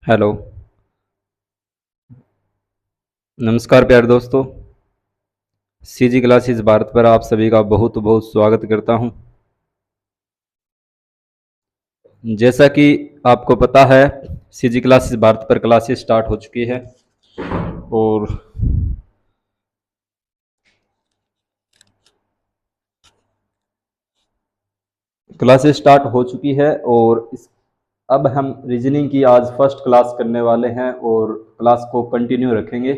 Hello. नमस्कार प्यारे दोस्तों। सीजी क्लासेस भारत पर आप सभी का बहुत बहुत स्वागत करता हूं। जैसा कि आपको पता है, सीजी क्लासेस भारत पर क्लासेस स्टार्ट हो चुकी है और अब हम रीजनिंग की आज फर्स्ट क्लास करने वाले हैं और क्लास को कंटिन्यू रखेंगे।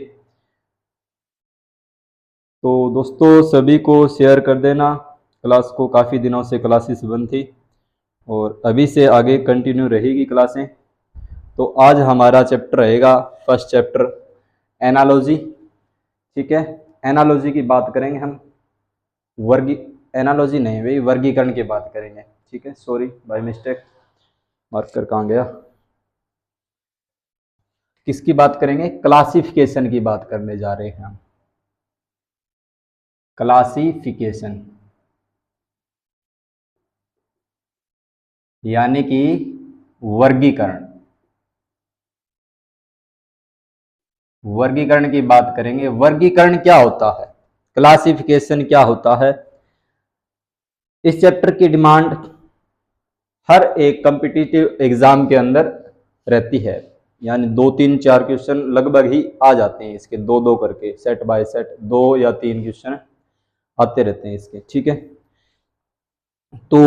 तो दोस्तों सभी को शेयर कर देना क्लास को। काफ़ी दिनों से क्लासेस बंद थी और अभी से आगे कंटिन्यू रहेगी क्लासें। तो आज हमारा चैप्टर रहेगा फर्स्ट चैप्टर एनालॉजी। ठीक है, एनालॉजी की बात करेंगे हम। एनालॉजी नहीं भाई, वर्गीकरण की बात करेंगे। ठीक है, सॉरी बाय मिस्टेक, मार्कर कहाँ गया। किसकी बात करेंगे? क्लासिफिकेशन की बात करने जा रहे हैं हम। क्लासिफिकेशन यानी कि वर्गीकरण। वर्गीकरण की बात करेंगे। वर्गीकरण क्या होता है, क्लासिफिकेशन क्या होता है, इस चैप्टर की डिमांड हर एक कॉम्पिटिटिव एग्जाम के अंदर रहती है। यानी 2 3 4 क्वेश्चन लगभग ही आ जाते हैं इसके, दो दो करके, सेट बाय सेट 2 या 3 क्वेश्चन आते रहते हैं इसके। ठीक है, तो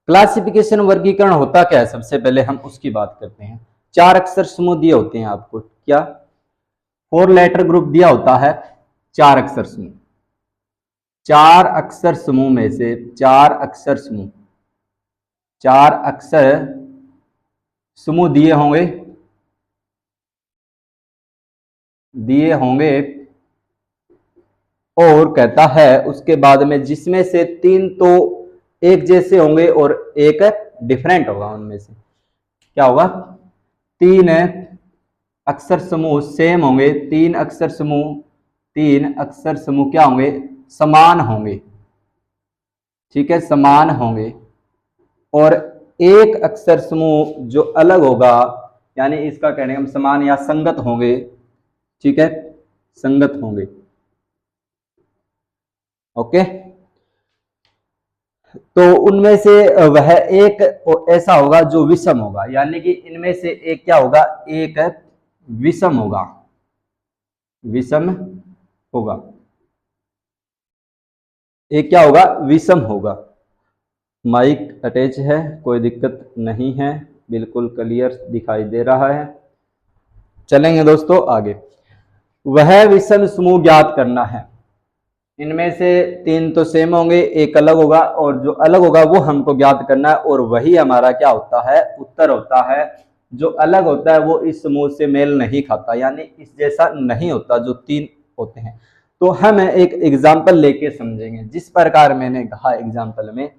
क्लासिफिकेशन वर्गीकरण होता क्या है, सबसे पहले हम उसकी बात करते हैं। 4 अक्षर समूह दिए होते हैं आपको, क्या 4 लेटर ग्रुप दिया होता है। 4 अक्षर समूह, 4 अक्षर समूह में से 4 अक्षर समूह, 4 अक्षर समूह दिए होंगे और कहता है उसके बाद में जिसमें से 3 तो एक जैसे होंगे और एक डिफरेंट होगा। उनमें से क्या होगा? 3 अक्षर समूह सेम होंगे, 3 अक्षर समूह क्या होंगे? समान होंगे। ठीक है, समान होंगे। और एक अक्षर समूह जो अलग होगा, यानी इसका कहने का समान या संगत होंगे। ठीक है, संगत होंगे। ओके, तो उनमें से वह एक ऐसा होगा जो विषम होगा, यानी कि इनमें से एक क्या होगा? एक विषम होगा, विषम होगा। एक क्या होगा? विषम होगा। माइक अटैच है, कोई दिक्कत नहीं है, बिल्कुल क्लियर दिखाई दे रहा है। चलेंगे दोस्तों आगे। वह विषम समूह ज्ञात करना है। इनमें से 3 तो सेम होंगे, एक अलग होगा, और जो अलग होगा वो हमको ज्ञात करना है, और वही हमारा क्या होता है? उत्तर होता है। जो अलग होता है वो इस समूह से मेल नहीं खाता, यानी इस जैसा नहीं होता जो 3 होते हैं। तो हम एक एग्जाम्पल लेके समझेंगे। जिस प्रकार मैंने कहा एग्जाम्पल में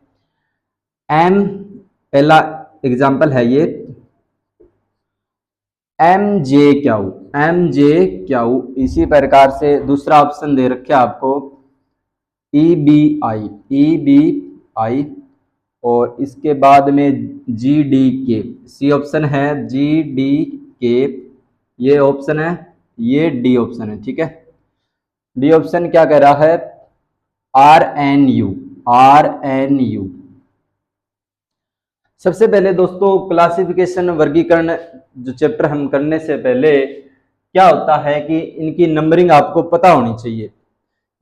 एम, पहला एग्जाम्पल है ये एम जे क्यू। इसी प्रकार से दूसरा ऑप्शन दे रखे आपको ई बी आई, और इसके बाद में जी डी के। सी ऑप्शन है, जी डी के ये ऑप्शन है, ये डी ऑप्शन है। ठीक है, डी ऑप्शन क्या कह रहा है? R N U. सबसे पहले दोस्तों क्लासिफिकेशन वर्गीकरण जो चैप्टर हम करने से पहले क्या होता है कि इनकी नंबरिंग आपको पता होनी चाहिए।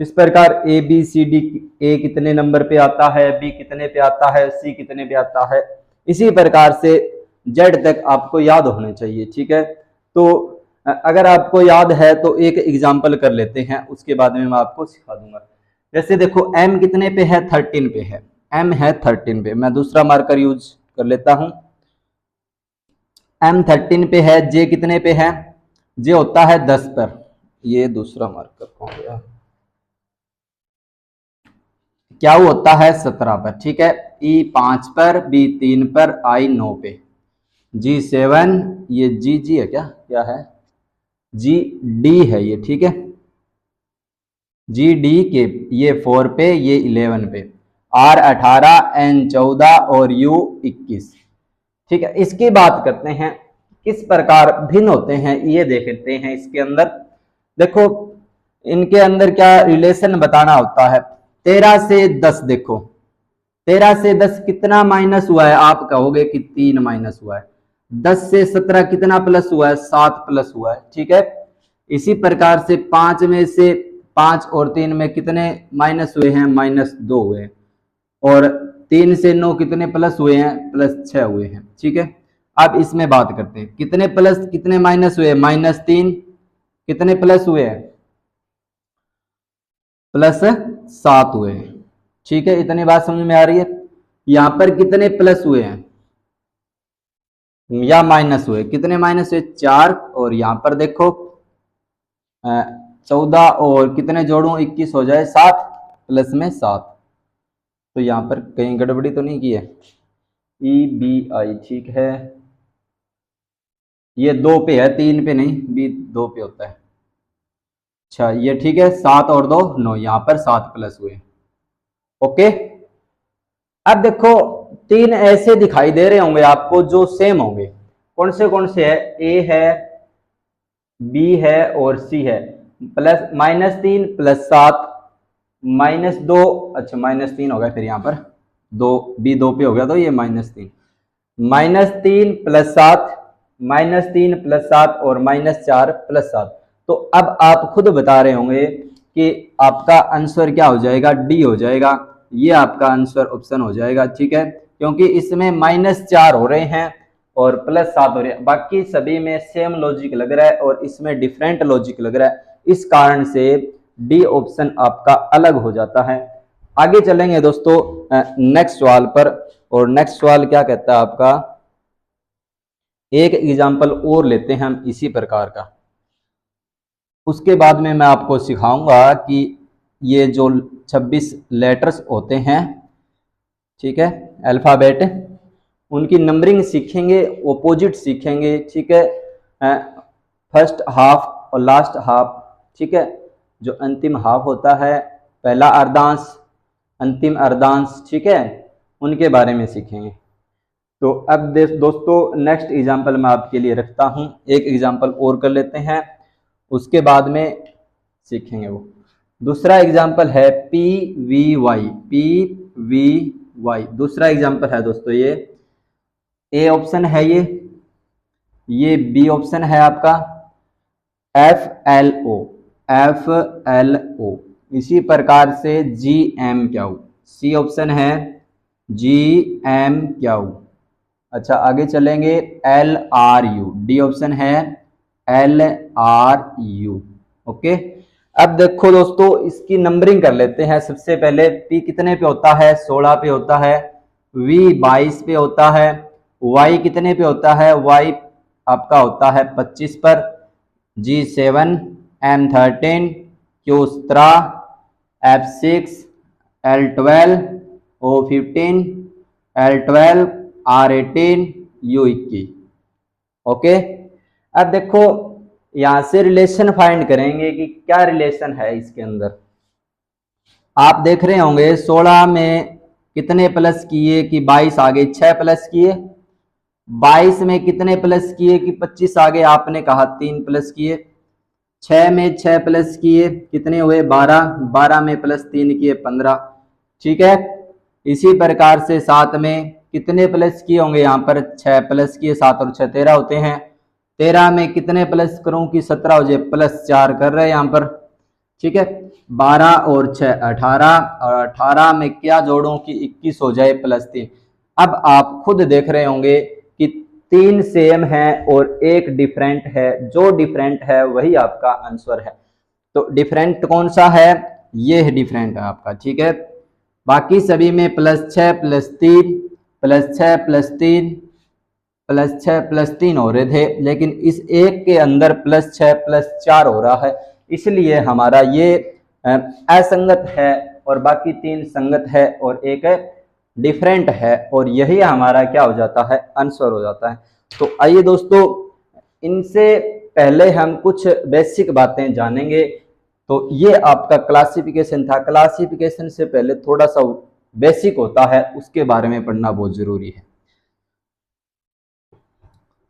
इस प्रकार ए बी सी डी, ए कितने नंबर पे आता है, बी कितने पे आता है, सी कितने पे आता है, इसी प्रकार से जेड तक आपको याद होने चाहिए। ठीक है, तो अगर आपको याद है तो एक एग्जाम्पल कर लेते हैं, उसके बाद में मैं आपको सिखा दूंगा। जैसे देखो एम कितने पे है? 13 पे है। एम है 13 पे, मैं दूसरा मार्कर यूज कर लेता हूं। एम 13 पे है। जे कितने पे है? जे होता है 10 पर। ये दूसरा मार्कर कौन गया? क्या होता है? 17 पर। ठीक है, ई 5 पर, बी 3 पर, आई 9 पे, जी 7, ये जी है, क्या है? जी डी है ये। ठीक है, जी डी के ये 4 पे, ये 11 पे, आर 18, एन 14 और यू 21। ठीक है, इसकी बात करते हैं किस प्रकार भिन्न होते हैं ये देखते हैं। इसके अंदर देखो, इनके अंदर क्या रिलेशन बताना होता है। 13 से 10, देखो 13 से 10 कितना माइनस हुआ है, आप कहोगे कि 3 माइनस हुआ है। 10 से 17 कितना प्लस हुआ है, 7 प्लस हुआ है, ठीक है। इसी प्रकार से 5 में से 5 और 3 में कितने माइनस हुए हैं, -2 हुए हैं। और 3 से 9 कितने प्लस हुए हैं, +6 हुए हैं, ठीक है। अब इसमें बात करते हैं, कितने प्लस कितने माइनस हुए, -3, कितने प्लस हुए हैं, +7 हुए हैं, ठीक है। इतनी बात समझ में आ रही है। यहां पर कितने प्लस हुए हैं या माइनस हुए, कितने माइनस हुए, 4। और यहां पर देखो 14 और कितने जोड़ू, 21 हो जाए, 7 प्लस में 7। तो यहां पर कहीं गड़बड़ी तो नहीं की है, EBI, ठीक है। ये 2 पे है, 3 पे नहीं, B 2 पे होता है। अच्छा ये ठीक है, 7 और 2 9, यहां पर 7 प्लस हुए, ओके। अब देखो 3 ऐसे दिखाई दे रहे होंगे आपको जो सेम होंगे, कौन से है, A है, B है और C है। प्लस -3 +7 -2, अच्छा -3 हो गया, फिर यहाँ पर 2 B 2 पे हो गया, तो ये -3 -3 +7 -3 +7 और -4 +7। तो अब आप खुद बता रहे होंगे कि आपका आंसर क्या हो जाएगा, डी हो जाएगा। ये आपका आंसर ऑप्शन हो जाएगा, ठीक है, क्योंकि इसमें -4 हो रहे हैं और +7 हो रहे हैं। बाकी सभी में सेम लॉजिक लग रहा है और इसमें डिफरेंट लॉजिक लग रहा है, इस कारण से डी ऑप्शन आपका अलग हो जाता है। आगे चलेंगे दोस्तों नेक्स्ट सवाल पर। और नेक्स्ट सवाल क्या कहता है आपका, एक एग्जाम्पल और लेते हैं हम इसी प्रकार का, उसके बाद में मैं आपको सिखाऊंगा कि ये जो 26 लेटर्स होते हैं, ठीक है, अल्फ़ाबेट, उनकी नंबरिंग सीखेंगे, ऑपोजिट सीखेंगे, ठीक है, फर्स्ट हाफ और लास्ट हाफ, ठीक है, जो अंतिम हाफ होता है, पहला अर्धांश, अंतिम अर्धांश, ठीक है, उनके बारे में सीखेंगे। तो अब दोस्तों नेक्स्ट एग्जाम्पल मैं आपके लिए रखता हूं, एक एग्जाम्पल और कर लेते हैं, उसके बाद में सीखेंगे वो। दूसरा एग्जाम्पल है PVY, PVY दूसरा एग्जाम्पल है दोस्तों। ये ए ऑप्शन है, ये बी ऑप्शन है आपका, FLO, FLO। इसी प्रकार से GMQ, सी ऑप्शन है, GMQ। अच्छा आगे चलेंगे, LRU, डी ऑप्शन है, LRU, ओके। अब देखो दोस्तों इसकी नंबरिंग कर लेते हैं। सबसे पहले P कितने पे होता है, 16 पे होता है, V 22 पे होता है, Y कितने पे होता है, Y आपका होता है 25 पर, G 7, M 13, Q 17, F 6, L 12, O 15, L 12, R 18, U 21, okay. अब देखो यहां से रिलेशन फाइंड करेंगे कि क्या रिलेशन है इसके अंदर। आप देख रहे होंगे 16 में कितने प्लस किए कि 22 आगे 6 प्लस किए, 22 में कितने प्लस किए कि 25 आगे आपने कहा 3 प्लस किए, 6 में 6 प्लस किए कितने हुए 12, 12 में +3 किए 15, ठीक है। इसी प्रकार से 7 में कितने प्लस किए होंगे, यहाँ पर 6 प्लस किए, 7 और 6 13 होते हैं, 13 में कितने प्लस करूं कि 17 हो जाए, +4 कर रहे हैं यहाँ पर, ठीक है। 12 और 6 18, और 18 में क्या जोड़ूं कि 21 हो जाए +3। अब आप खुद देख रहे होंगे कि 3 सेम है और एक डिफरेंट है, जो डिफरेंट है वही आपका आंसर है। तो डिफरेंट कौन सा है, ये है डिफरेंट है आपका, ठीक है। बाकी सभी में +6 +3 +6 +3 +6 +3 हो रहे थे, लेकिन इस एक के अंदर +6 +4 हो रहा है, इसलिए हमारा ये असंगत है और बाकी 3 संगत है और एक डिफरेंट है, और यही हमारा क्या हो जाता है, आंसर हो जाता है। तो आइए दोस्तों इनसे पहले हम कुछ बेसिक बातें जानेंगे। तो ये आपका क्लासिफिकेशन था, क्लासिफिकेशन से पहले थोड़ा सा बेसिक होता है, उसके बारे में पढ़ना बहुत जरूरी है।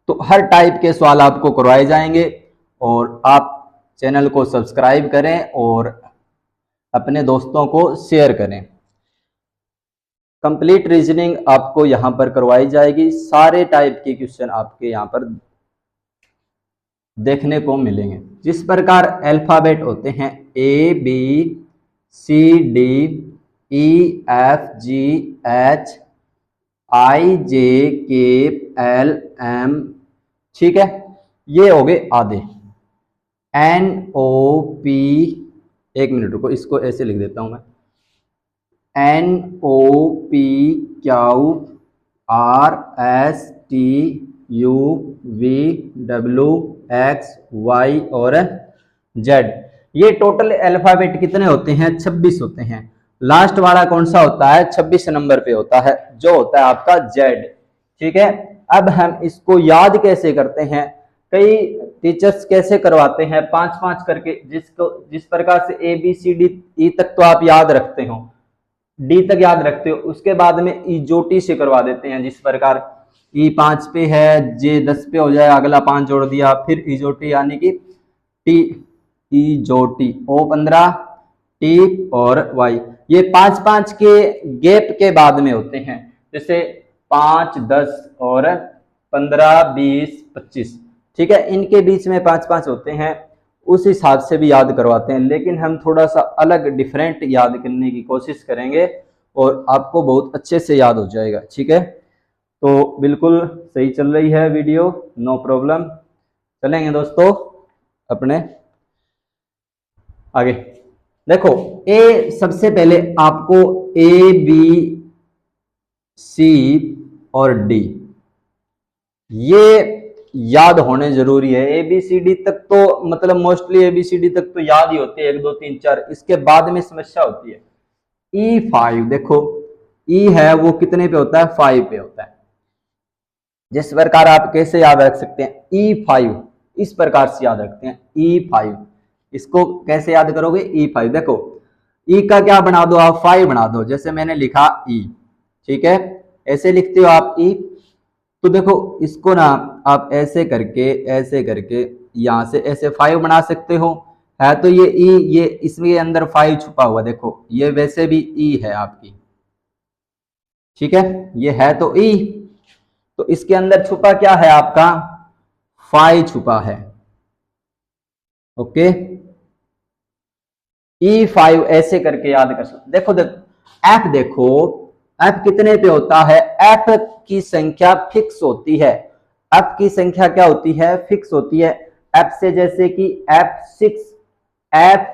तो हर टाइप के सवाल आपको करवाए जाएंगे और आप चैनल को सब्सक्राइब करें और अपने दोस्तों को शेयर करें। कंप्लीट रीजनिंग आपको यहां पर करवाई जाएगी, सारे टाइप के क्वेश्चन आपके यहां पर देखने को मिलेंगे। जिस प्रकार अल्फाबेट होते हैं ABCDEFGH IJKLM, ठीक है, ये हो गए आधे। NOP, एक मिनट रुको, इसको ऐसे लिख देता हूं मैं, NOPQRSTUVWXY और Z। ये टोटल अल्फाबेट कितने होते हैं? 26 होते हैं। लास्ट वाला कौन सा होता है? 26 नंबर पे होता है, जो होता है आपका Z, ठीक है। अब हम इसको याद कैसे करते हैं? कई टीचर्स कैसे करवाते हैं 5-5 करके, जिस प्रकार से ABCD तक तो आप याद रखते हो, D तक याद रखते हो, उसके बाद में EJOT से करवा देते हैं। जिस प्रकार E 5 पे है, J 10 पे हो जाए, अगला 5 जोड़ दिया, फिर EJOT यानी कि EJOT, O 15, T और Y, ये 5-5 के गैप के बाद में होते हैं। जैसे 5, 10 और 15, 20, 25, ठीक है, इनके बीच में 5-5 होते हैं, उस हिसाब से भी याद करवाते हैं। लेकिन हम थोड़ा सा अलग डिफरेंट याद करने की कोशिश करेंगे और आपको बहुत अच्छे से याद हो जाएगा, ठीक है। तो बिल्कुल सही चल रही है वीडियो, नो प्रॉब्लम। चलेंगे दोस्तों अपने आगे। देखो ए, सबसे पहले आपको ABC और D ये याद होने जरूरी है। ABCD तक तो मतलब मोस्टली ABCD तक तो याद ही होती है, 1 2 3 4, इसके बाद में समस्या होती है। E5, देखो E है वो कितने पे होता है? 5 पे होता है। जिस प्रकार आप कैसे याद रख सकते हैं? E5 इस प्रकार से याद रखते हैं, E5। इसको कैसे याद करोगे? E5, देखो E का क्या बना दो आप? 5 बना दो, जैसे मैंने लिखा E, ठीक है, ऐसे लिखते हो आप E। तो देखो इसको ना आप ऐसे करके यहां से ऐसे 5 बना सकते हो, है तो ये E, ये इसमें अंदर 5 छुपा हुआ, देखो ये वैसे भी E है आपकी, ठीक है, ये है तो E, तो इसके अंदर छुपा क्या है आपका? 5 छुपा है, ओके। E5 ऐसे करके याद कर सकते। देखो F, देखो F कितने पे होता है? F की संख्या फिक्स होती है। F की संख्या क्या होती है? फिक्स होती है। F से जैसे कि F6, F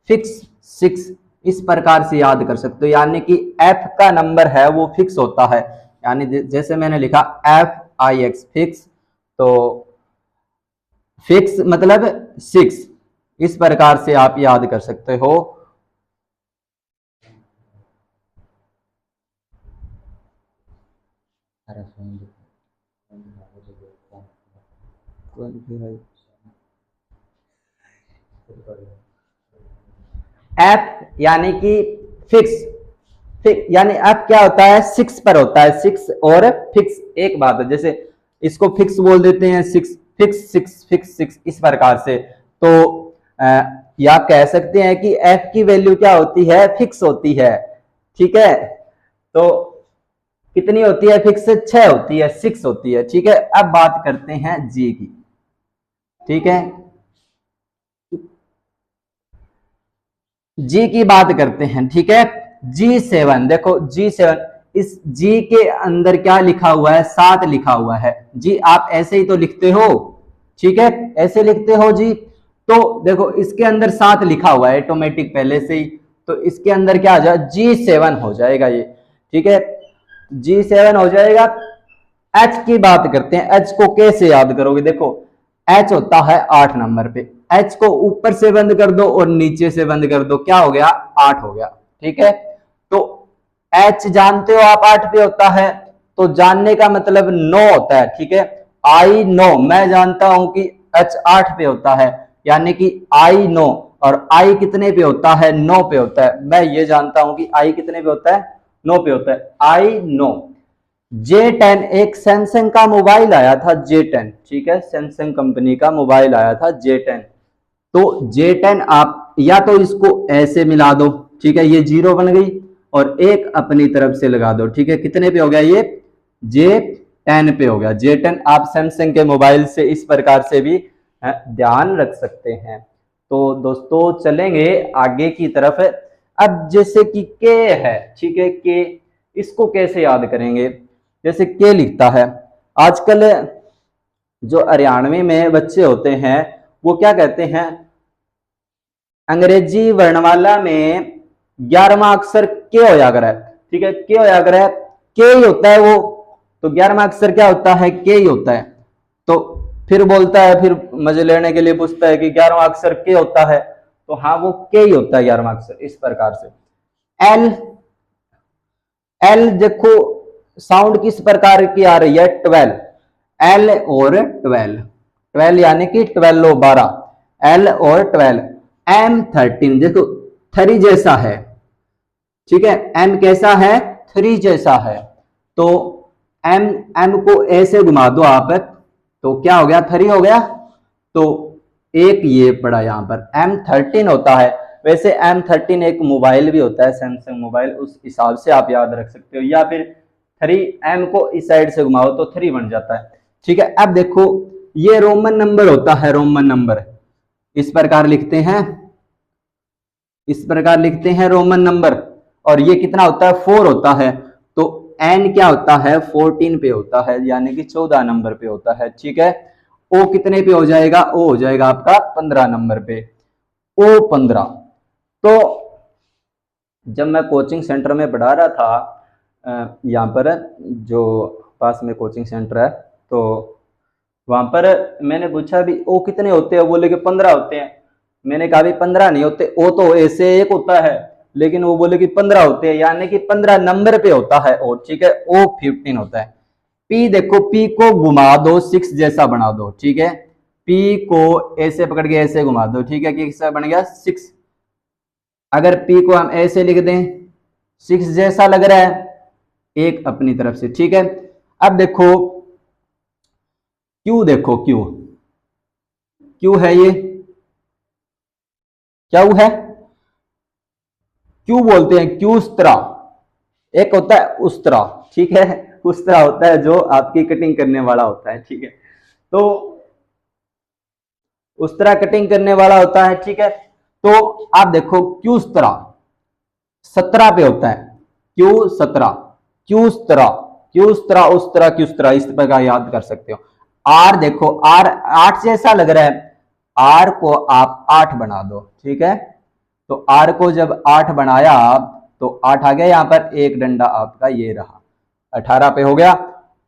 फिक्स 6, इस प्रकार से याद कर सकते हो, यानी कि F का नंबर है वो फिक्स होता है। यानी जैसे मैंने लिखा FIX फिक्स, तो फिक्स मतलब 6, इस प्रकार से आप याद कर सकते हो। F यानी कि फिक्स, यानी F क्या होता है? 6 पर होता है, 6 और फिक्स एक बात है। जैसे इसको फिक्स बोल देते हैं, 6 फिक्स 6 फिक्स 6, इस प्रकार से। तो या कह सकते हैं कि F की वैल्यू क्या होती है? फिक्स होती है, ठीक है। तो कितनी होती है? फिक्स 6 होती है, 6 होती है, ठीक है। अब बात करते हैं G की, ठीक है, G की बात करते हैं, ठीक है। G7, देखो G7, इस G के अंदर क्या लिखा हुआ है? 7 लिखा हुआ है। G आप ऐसे ही तो लिखते हो, ठीक है, ऐसे लिखते हो G। तो देखो इसके अंदर 7 लिखा हुआ है ऑटोमेटिक पहले से ही, तो इसके अंदर क्या आ जाए? G7 हो जाएगा ये, ठीक है, G7 हो जाएगा। H की बात करते हैं, H को कैसे याद करोगे? देखो H होता है 8 नंबर पे, H को ऊपर से बंद कर दो और नीचे से बंद कर दो, क्या हो गया? 8 हो गया, ठीक है। तो H जानते हो आप 8 पे होता है, तो जानने का मतलब 9 होता है, ठीक है। I नो, मैं जानता हूं कि H 8 पे होता है, यानी कि I नो, और I कितने पे होता है? 9 पे होता है। मैं ये जानता हूं कि I कितने पे होता है? 9 पे होता है, I नो। J10 एक सैमसंग का मोबाइल आया था J10, ठीक है, सैमसंग कंपनी का मोबाइल आया था J10। तो J10 आप या तो इसको ऐसे मिला दो, ठीक है, ये 0 बन गई, और एक अपनी तरफ से लगा दो, ठीक है, कितने पे हो गया ये J10 पे हो गया। J10 आप सैमसंग के मोबाइल से इस प्रकार से भी ध्यान रख सकते हैं। तो दोस्तों चलेंगे आगे की तरफ। अब जैसे कि के है, ठीक है, के, इसको कैसे याद करेंगे? जैसे के लिखता है, आजकल जो हरियाणवी में बच्चे होते हैं वो क्या कहते हैं, अंग्रेजी वर्णमाला में 11वां अक्षर के हो जाकर है, ठीक है, के हो जाकर है, के ही होता है वो, तो 11वां अक्षर क्या होता है, के ही होता है। तो फिर बोलता है, फिर मजे लेने के लिए पूछता है कि 11वां अक्षर के होता है, तो हाँ वो के ही होता है 11वां अक्षर, इस प्रकार से। एल, एल देखो साउंड किस प्रकार की आ रही है, 12, एल और 12, 12 यानी कि 12 12, एल और 12। M13 देखो 3 जैसा है, ठीक है, M कैसा है, 3 जैसा है, तो M, M को ऐसे घुमा दो आप, तो क्या हो गया, 3 हो गया, तो एक ये पड़ा यहां पर M13 होता है। वैसे M13 एक मोबाइल भी होता है, सैमसंग मोबाइल, उस हिसाब से आप याद रख सकते हो, या फिर 3M को इस साइड से घुमाओ तो 3 बन जाता है, ठीक है। अब देखो ये रोमन नंबर होता है, रोमन नंबर इस प्रकार लिखते हैं, इस प्रकार लिखते हैं रोमन नंबर, और ये कितना होता है, 4 होता है, तो एन क्या होता है, 14 पे होता है, यानी कि 14 नंबर पे होता है, ठीक है। ओ कितने पे हो जाएगा, ओ हो जाएगा आपका 15 नंबर पे, ओ 15। तो जब मैं कोचिंग सेंटर में पढ़ा रहा था, यहाँ पर जो पास में कोचिंग सेंटर है, तो वहां पर मैंने पूछा भी ओ कितने होते हैं, बोले कि 15 होते हैं। मैंने कहा भी 15 नहीं होते, ओ तो ऐसे एक होता है, लेकिन वो बोले कि 15 होते हैं, यानी कि 15 नंबर पे होता है ओ, ठीक है, ओ 15 होता है। पी देखो, पी को घुमा दो 6 जैसा बना दो, ठीक है, पी को ऐसे पकड़ के ऐसे घुमा दो, ठीक है, कि कैसा बन गया 6। अगर पी को हम ऐसे लिख दें, 6 जैसा लग रहा है, एक अपनी तरफ से, ठीक है। अब देखो क्यू, देखो क्यू, क्यू है ये, क्या वो है, क्यू बोलते हैं, क्यू उस्तरा, एक होता है उस्तरा, ठीक है, उस्तरा होता है जो आपकी कटिंग करने वाला होता है, ठीक है, तो उस्तरा कटिंग करने वाला होता है, ठीक है। तो आप देखो क्यू उस्तरा 17 पे होता है, क्यू 17, क्यू उस्तरा, क्यू उस्तरा, उस्तरा क्यू उस्तरा, इस प्रकार याद कर सकते हो। आर देखो, आर 8 जैसा लग रहा है, आर को आप 8 बना दो, ठीक है, तो आर को जब 8 बनाया आप, तो 8 आ गया, यहां पर एक डंडा आपका ये रहा, 18 पे हो गया।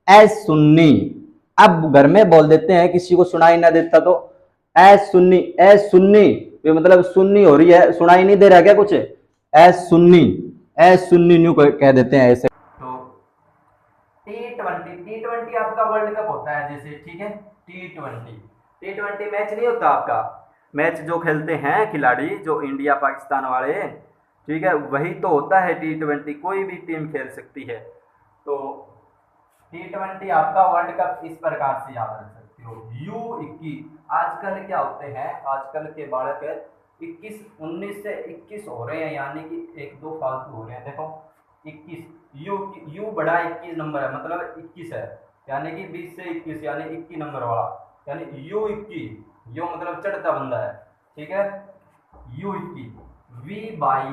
एस सुन्नी, अब घर में बोल देते हैं, किसी को सुनाई ना देता तो एस सुन्नी, एस सुन्नी, मतलब सुन्नी हो रही है, सुनाई नहीं दे रहा क्या कुछ, S Sunni, S Sunni new कह देते हैं ऐसे। तो T20, T20 आपका वर्ल्ड कप होता है जैसे, ठीक है, T20, T20 मैच नहीं होता आपका, मैच जो खेलते हैं खिलाड़ी, जो इंडिया पाकिस्तान वाले, ठीक है, वही तो होता है T20, कोई भी टीम खेल सकती है। तो T20 आपका वर्ल्ड कप इस प्रकार से याद रख सकते हो। U21, आजकल क्या होते हैं, आजकल के बालक 21, 19 से 21 हो रहे हैं, यानी कि एक दो फालतू हो रहे हैं, देखो 21, यू बड़ा 21 नंबर है, मतलब 21 है, यानी कि 20 से 21, यानी 21 नंबर वाला, यानी U21, यू मतलब चढ़ता बंदा है, ठीक है, U21। वी बाई,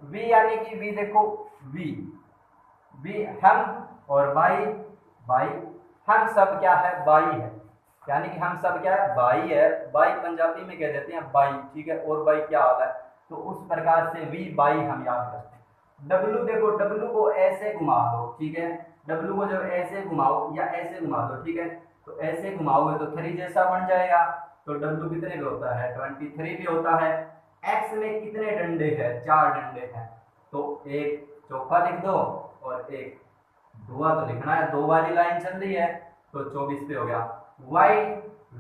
वी यानी कि वी देखो, वी, वी हम, और बाई, बाई, हम सब क्या है, बाई है, यानी कि हम सब क्या है, बाई है, बाई पंजाबी में कह देते हैं बाई, ठीक है, और बाई क्या होता है, तो उस प्रकार से वी बाई हम याद करते हैं। डब्लू देखो, डब्लू को ऐसे घुमा दो, ठीक है, डब्लू को जब ऐसे घुमाओ या ऐसे घुमा दो, ठीक है, तो ऐसे घुमाओगे तो 3 जैसा बन जाएगा, तो डब्लू कितने पे होता है, 23 पे होता है। एक्स में कितने डंडे हैं, 4 डंडे हैं, तो एक चौका लिख दो और एक धुआं तो लिखना है, 2 वाली लाइन चल रही है, तो 24 पे हो गया। वाई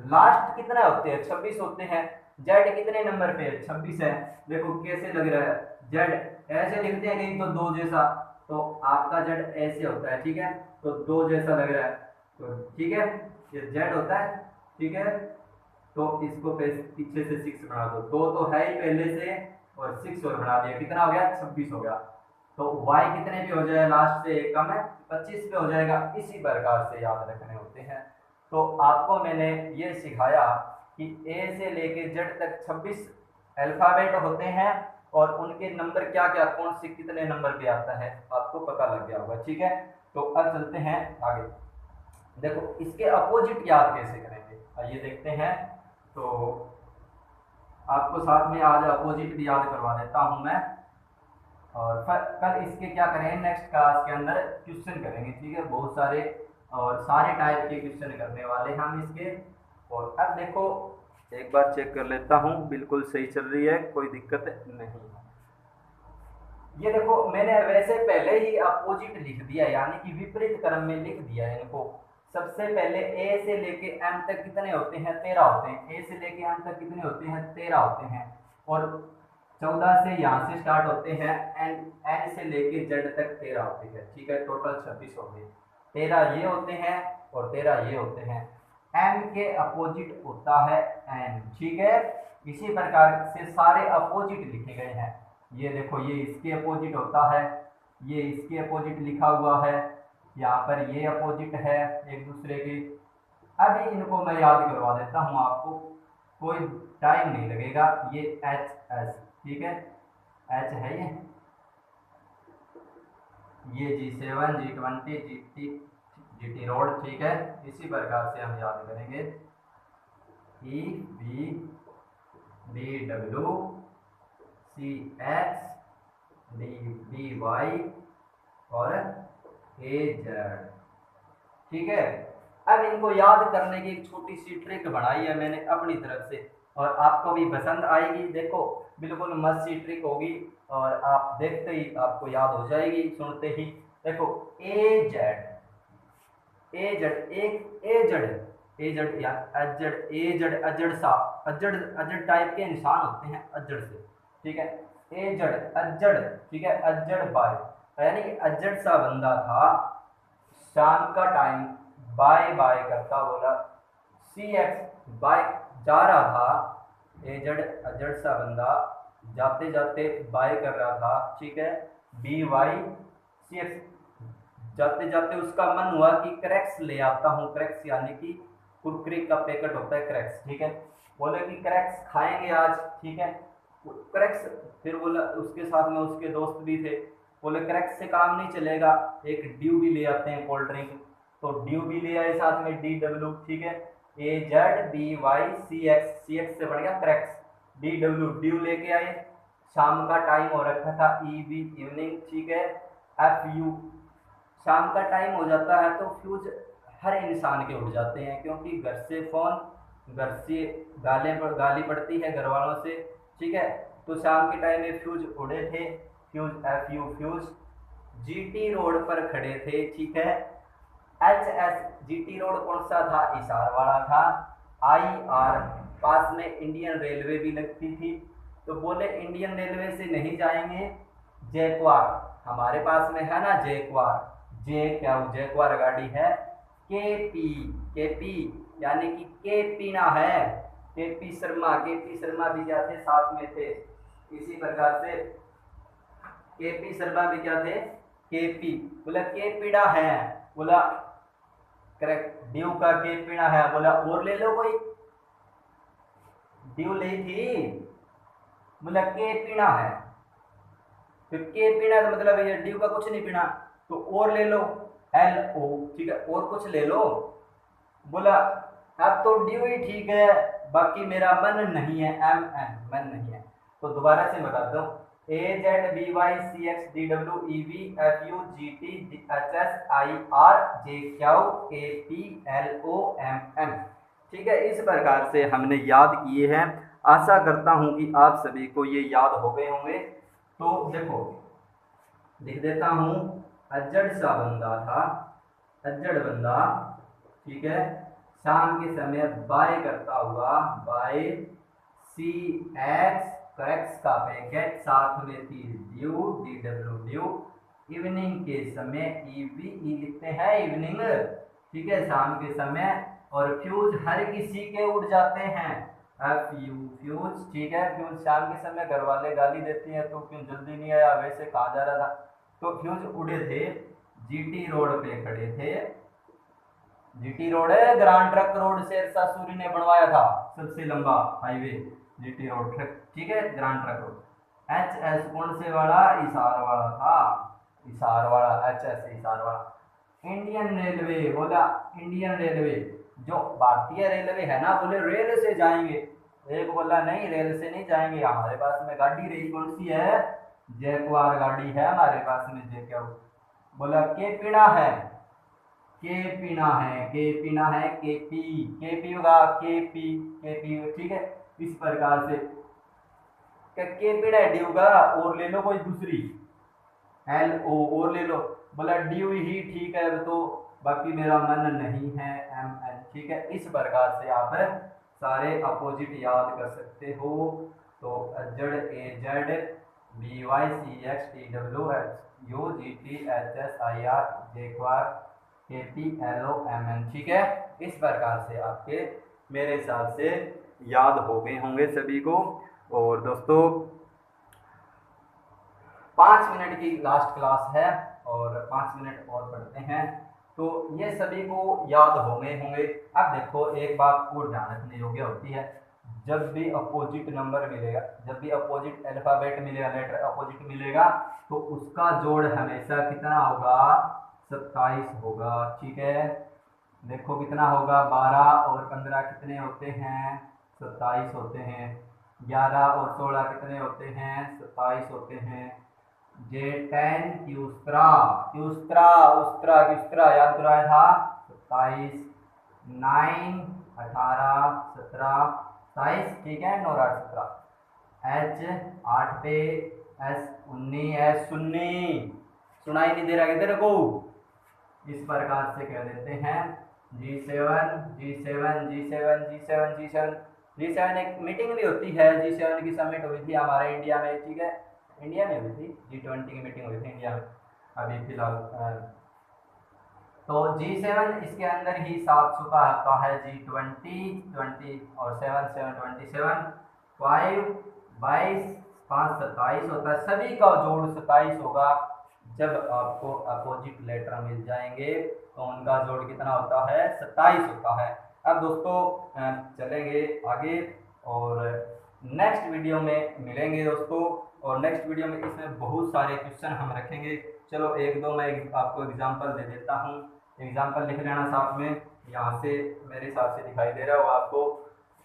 लास्ट कितना होते हैं, 26 होते हैं। जेड कितने नंबर पे है, 26 है, देखो कैसे लग रहा है, जेड ऐसे लिखते हैं कहीं तो 2 जैसा, तो आपका जेड ऐसे होता है, ठीक है, तो 2 जैसा लग रहा है, तो ठीक है, ये जेड होता है, ठीक है, तो इसको पीछे से 6 बढ़ा दो, 2 तो है ही पहले से, और 6 और बढ़ा दिया, कितना हो गया, 26 हो गया। तो y कितने भी हो जाए, लास्ट से एक कम है, 25 पे हो जाएगा। इसी प्रकार से याद रखने होते हैं। तो आपको मैंने ये सिखाया कि ए से लेके जेड तक 26 अल्फाबेट होते हैं, और उनके नंबर क्या क्या, कौन से कितने नंबर पे आता है, आपको पता लग गया होगा, ठीक है। तो अब चलते हैं आगे। देखो इसके अपोजिट याद कैसे करेंगे, आइए देखते हैं। तो आपको साथ में आज अपोजिट भी याद करवा देता हूं मैं, और कल इसके क्या करेंगे, नेक्स्ट क्लास के अंदर क्वेश्चन करेंगे, ठीक है, बहुत सारे और सारे टाइप के क्वेश्चन करने वाले हैं हम इसके। और अब देखो एक बार चेक कर लेता हूँ, बिल्कुल सही चल रही है, कोई दिक्कत नहीं है। ये देखो मैंने वैसे पहले ही अपोजिट लिख दिया, यानी कि विपरीत क्रम में लिख दिया है इनको। सबसे पहले ए से लेके एम तक कितने होते हैं, 13 होते हैं। ए से लेके एम तक कितने होते हैं, 13 होते हैं। और 14 से यहाँ से स्टार्ट होते हैं, एन से लेके जेड तक 13 होते हैं, ठीक है, टोटल 26 हो गए। 13 ये होते हैं और 13 ये होते हैं। एम के अपोजिट होता है एन, ठीक है। इसी प्रकार से सारे अपोजिट लिखे गए हैं। ये देखो ये इसके अपोजिट होता है, ये इसके अपोजिट लिखा हुआ है, यहाँ पर ये अपोजिट है एक दूसरे के। अभी इनको मैं याद करवा देता हूँ आपको, कोई टाइम नहीं लगेगा। ये एच एस, ठीक है, एच है ये G7 G20 GT रोड, ठीक है। इसी प्रकार से हम याद करेंगे E B D W C X D Y और ए जेड, ठीक है। अब इनको याद करने की एक छोटी सी ट्रिक बनाई है मैंने अपनी तरफ से, और आपको भी पसंद आएगी। देखो बिल्कुल मस्त सी ट्रिक होगी, और आप देखते ही आपको याद हो जाएगी सुनते ही। देखो ए जेड एक ए जेड या अजड़, ए जेड अजड़ सा, अजड़ अजड़ टाइप के इंसान होते हैं अजड़ से, ठीक है। ए जेड अजड़, ठीक है, अजड़ बाय, यानी कि अजड़ सा बंदा था, शाम का टाइम बाय बाय करता, बोला सी एक्स बाय जा रहा था, एजड अजड़ सा बंदा जाते जाते बाय कर रहा था, ठीक है। बी वाई सी एक्स जाते जाते उसका मन हुआ कि क्रैक्स ले आता हूँ, क्रैक्स यानी कि कुरकुरे का पैकेट होता है क्रैक्स, ठीक है। बोले कि क्रैक्स खाएंगे आज, ठीक है, क्रैक्स। फिर बोला उसके साथ में उसके दोस्त भी थे, बोले क्रैक्स से काम नहीं चलेगा, एक ड्यू भी ले आते हैं कोल्ड ड्रिंक। तो ड्यू भी ले आए साथ में, डी डब्ल्यू, ठीक है, A Z B Y C X से बढ़ गया क्रैक्स, डी डब्ल्यू ड्यू लेके आए। शाम का टाइम हो रखा था, ई बी इवनिंग, ठीक है, एफ यू शाम का टाइम हो जाता है तो फ्यूज हर इंसान के उड़ जाते हैं, क्योंकि घर से फोन, घर से गाली पड़ती है घर वालों से, ठीक है। तो शाम के टाइम में फ्यूज उड़े थे, fuse F you fuse GT road पर खड़े थे, ठीक है। एच एस जीटी रोड कौन सा था, हिसार वाला था। आई आर पास में इंडियन रेलवे भी लगती थी, तो बोले इंडियन रेलवे से नहीं जाएंगे, जैक्वार हमारे पास में है ना, जैक्वार, जे क्या जैक्वार गाड़ी है, के पी यानी कि के पीना है, के पी शर्मा भी क्या थे, साथ में थे। इसी प्रकार से के पी शर्मा भी क्या थे, के पी, बोला के पीड़ा है, बोला करेक्ट, ड्यू का के पीना है, बोला और ले लो कोई, ड्यू ली थी, बोला के पीना है, फिर के पीना का मतलब ये ड्यू का कुछ नहीं पीना, तो और ले लो, एल ओ, ठीक है, और कुछ ले लो। बोला अब तो ड्यू ही ठीक है, बाकी मेरा मन नहीं है, एम एन मन नहीं है। तो दोबारा से बताता हूँ, A Z B Y C X D W E V F U G T H S I R J Q K P L O M N, ठीक है। इस प्रकार से हमने याद किए हैं। आशा करता हूं कि आप सभी को ये याद हो गए होंगे। तो देखो लिख देता हूं, अजड़ सा बंदा था, अजड़ बंदा, ठीक है, शाम के समय बाय करता हुआ, बाय सी एक्स क्रैक्स का पैकेट, साथ में थी due D W due, evening के समय, ई लिखते हैं इवनिंग, ठीक है, शाम के समय। और फ्यूज हर किसी के उड़ जाते हैं, एफ यू फ्यूज, ठीक है। फ्यूज शाम के समय घर वाले गाली देती हैं तो क्यों जल्दी नहीं आया, वैसे कहा जा रहा था। तो फ्यूज उड़े थे, जीटी रोड पे खड़े थे। जीटी रोड है, grand trunk road Sher Shah Suri ने बनवाया था, सबसे लंबा हाईवे जीटी रोड, ठीक है, grand trunk road. H S कौन से वाला, हिसार वाला था, हिसार वाला, एच एस हिसार वाला। इंडियन रेलवे, बोला इंडियन रेलवे, जो भारतीय रेलवे है ना, बोले रेल से जाएंगे। एक बोला नहीं रेल से नहीं जाएंगे, हमारे पास में गाड़ी रही कौन सी है, जैकवार गाड़ी है हमारे पास में, जैकवार। बोला के पीना है, के पीना है, के पीना है, के पी होगा, के पी, ठीक है। इस प्रकार से के पीना डी होगा, और ले लो कोई दूसरी, एल ओ और ले लो। बोला डी ही ठीक है, तो बाकी मेरा मन नहीं है, एम एन, ठीक है। इस प्रकार से आप सारे अपोजिट याद कर सकते हो। तो Z A Z, B Y C X T W H U G T H S I R, जेक्वार, K P L O M N, ठीक है। इस प्रकार से आपके मेरे हिसाब से याद हो गए होंगे सभी को। और दोस्तों 5 मिनट की लास्ट क्लास है और 5 मिनट और पढ़ते हैं, तो ये सभी को याद हो गए होंगे। अब देखो एक बात और ध्यान रखने योग्य होती है, जब भी अपोजिट नंबर मिलेगा, जब भी अपोजिट अल्फाबेट मिलेगा, लेटर अपोजिट मिलेगा, तो उसका जोड़ हमेशा कितना होगा, 27 होगा, ठीक है। देखो कितना होगा, 12 और 15 कितने होते हैं, 27 होते हैं। 11 और 16 कितने होते हैं, 27 होते हैं। जे 10 क्यूस्त्रा, क्यूस्त्रा उस्त्रा क्यूस्त्रा याद कराया था, 27। 9 18 17 27, ठीक है, 9 8 17। एच 8 पे, एस 19, एस सुन्नी, सुनाई नहीं दे रहा किधर को, इस प्रकार से कह देते हैं। G7 G7 G7 G7 G7 G7 एक मीटिंग भी होती है, G7 की समिट हुई थी हमारे इंडिया में, ठीक है, इंडिया में हुई थी, G20 की मीटिंग हुई थी इंडिया में अभी फिलहाल। तो G7 इसके अंदर ही 700 का आता है, G20 20 और 7 7 27, 5 22, 5 27 होता है, सभी का जोड़ 27 होगा। जब आपको अपोजिट लेटर मिल जाएंगे तो उनका जोड़ कितना होता है, 27 होता है। अब दोस्तों चलेंगे आगे और नेक्स्ट वीडियो में मिलेंगे दोस्तों, और नेक्स्ट वीडियो में इसमें बहुत सारे क्वेश्चन हम रखेंगे। चलो एक दो मैं आपको एग्जांपल दे देता हूँ, एग्जांपल लिख लेना साथ में, यहाँ से मेरे हिसाब से दिखाई दे रहा हो, आपको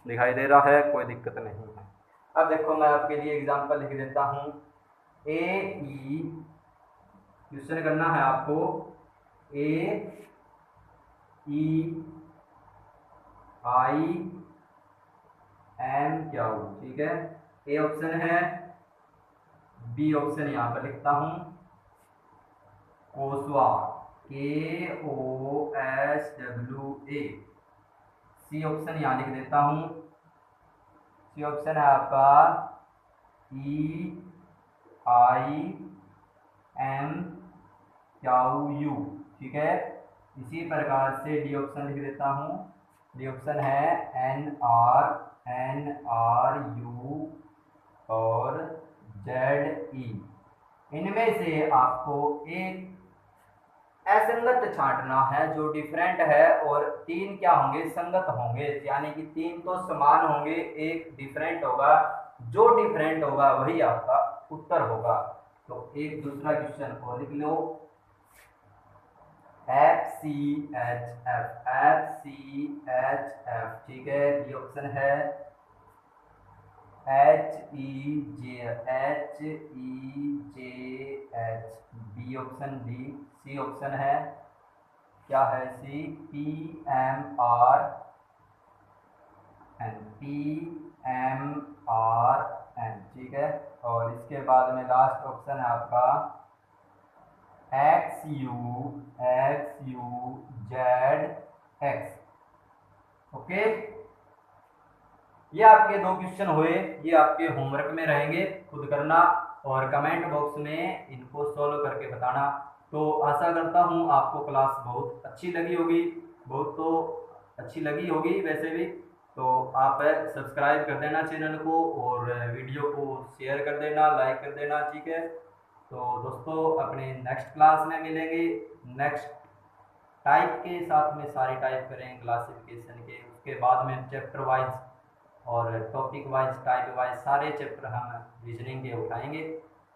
दिखाई दे रहा है, कोई दिक्कत नहीं है। अब देखो मैं आपके लिए एग्जांपल लिख देता हूँ, ए ई, क्वेश्चन करना है आपको, ए ई आई एम क्या हो, ठीक है। ए ऑप्शन है, बी ऑप्शन यहाँ पर लिखता हूँ, कोसवा, K O S W A. C option यहाँ लिख देता हूँ, सी ऑप्शन है आपका ई आई एम क्याऊ यू, ठीक है। इसी प्रकार से डी ऑप्शन लिख देता हूँ, डी ऑप्शन है एन आर यू और जेड ई। इनमें से आपको एक असंगत छांटना है जो डिफरेंट है, और 3 क्या होंगे, संगत होंगे, यानी कि 3 तो समान होंगे, एक डिफरेंट होगा, जो डिफरेंट होगा वही आपका उत्तर होगा। तो एक दूसरा क्वेश्चन और लिख लो, F C H F, F C H F, ठीक है। बी ऑप्शन है H E J H, B option D. C option है क्या है, C P M R N, P M R N, ठीक है। और इसके बाद में लास्ट ऑप्शन है आपका x you Z x, okay. ये आपके 2 क्वेश्चन हुए, ये आपके होमवर्क में रहेंगे, खुद करना। और कमेंट बॉक्स में इनको सॉल्व करके बताना। तो आशा करता हूँ आपको क्लास बहुत अच्छी लगी होगी, बहुत तो अच्छी लगी होगी वैसे भी। तो आप सब्सक्राइब कर देना चैनल को और वीडियो को शेयर कर देना, लाइक कर देना, ठीक है। तो दोस्तों अपने नेक्स्ट क्लास में मिलेंगे, नेक्स्ट टाइप के साथ में सारे टाइप करेंगे क्लासिफिकेशन के, उसके बाद में चैप्टर वाइज और टॉपिक वाइज टाइप वाइज सारे चैप्टर हम रीजनिंग के उठाएंगे।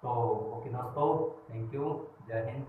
तो ओके दोस्तों, थैंक यू, जय हिंद।